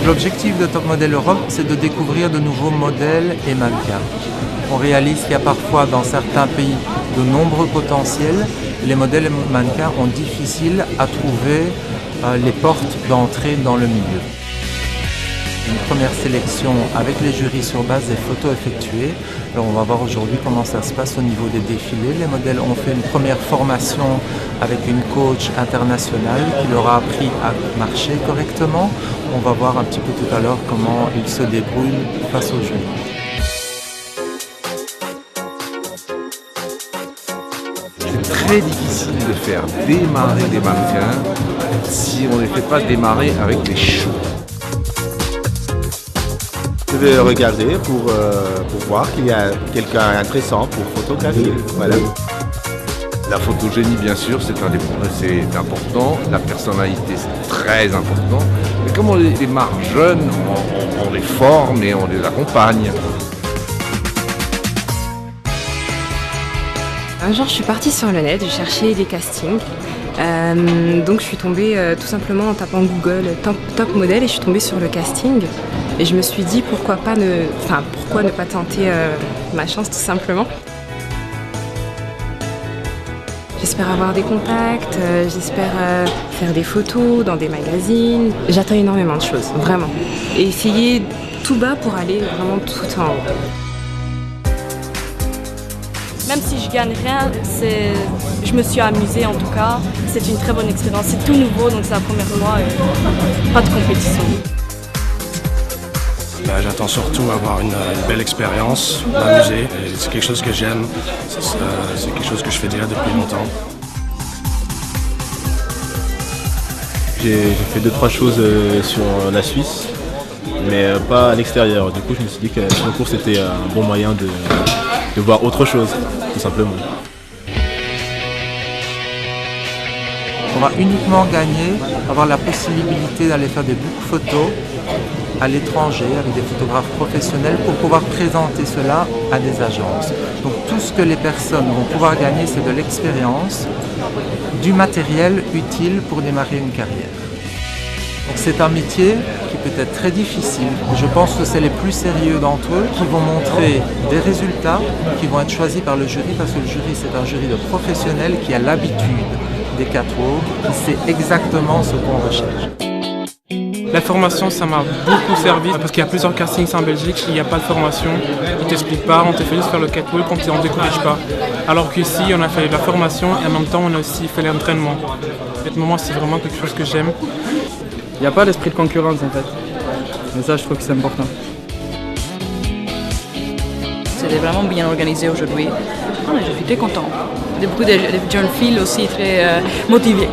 L'objectif de Top Model Europe, c'est de découvrir de nouveaux modèles et mannequins. On réalise qu'il y a parfois dans certains pays de nombreux potentiels. Les modèles et mannequins ont difficile à trouver les portes d'entrée dans le milieu. Une première sélection avec les jurys sur base des photos effectuées. Alors on va voir aujourd'hui comment ça se passe au niveau des défilés. Les modèles ont fait une première formation avec une coach internationale qui leur a appris à marcher correctement. On va voir un petit peu tout à l'heure comment ils se débrouillent face au jury. C'est très difficile de faire démarrer des mannequins si on ne les fait pas démarrer avec des choux. Je vais regarder pour voir qu'il y a quelqu'un intéressant pour photographier. Voilà. La photogénie, bien sûr, c'est important. La personnalité, c'est très important. Mais comme on les démarre jeunes, on les forme et on les accompagne. Un jour, je suis partie sur le net, j'ai cherché des castings. Donc je suis tombée tout simplement en tapant Google Top Model et je suis tombée sur le casting. Et je me suis dit pourquoi ne pas tenter ma chance tout simplement. J'espère avoir des contacts, j'espère faire des photos dans des magazines. J'attends énormément de choses, vraiment. Et essayer tout bas pour aller vraiment tout en haut. Même si je gagne rien, je me suis amusée en tout cas. C'est une très bonne expérience. C'est tout nouveau, donc c'est la première fois. Pas de compétition. J'attends surtout avoir une belle expérience, m'amuser. C'est quelque chose que j'aime. C'est quelque chose que je fais déjà depuis longtemps. J'ai fait 2-3 choses sur la Suisse, mais pas à l'extérieur. Du coup, je me suis dit que le concours c'était un bon moyen de voir autre chose, tout simplement. On va uniquement gagner, avoir la possibilité d'aller faire des book photos à l'étranger avec des photographes professionnels pour pouvoir présenter cela à des agences. Donc tout ce que les personnes vont pouvoir gagner, c'est de l'expérience, du matériel utile pour démarrer une carrière. Donc c'est un métier qui peut être très difficile. Je pense que c'est les plus sérieux d'entre eux qui vont montrer des résultats qui vont être choisis par le jury parce que le jury c'est un jury de professionnels qui a l'habitude des catwalks, qui sait exactement ce qu'on recherche. La formation, ça m'a beaucoup servi parce qu'il y a plusieurs castings en Belgique, il n'y a pas de formation, ils ne t'expliquent pas, on te fait juste faire le catwalk, on ne décourage pas. Alors qu'ici, on a fait la formation et en même temps, on a aussi fait l'entraînement. Moi, c'est vraiment quelque chose que j'aime. Il n'y a pas d'esprit de concurrence en fait, mais ça, je trouve que c'est important. C'était vraiment bien organisé aujourd'hui. Je suis très content. Beaucoup de jeunes filles aussi très motivées.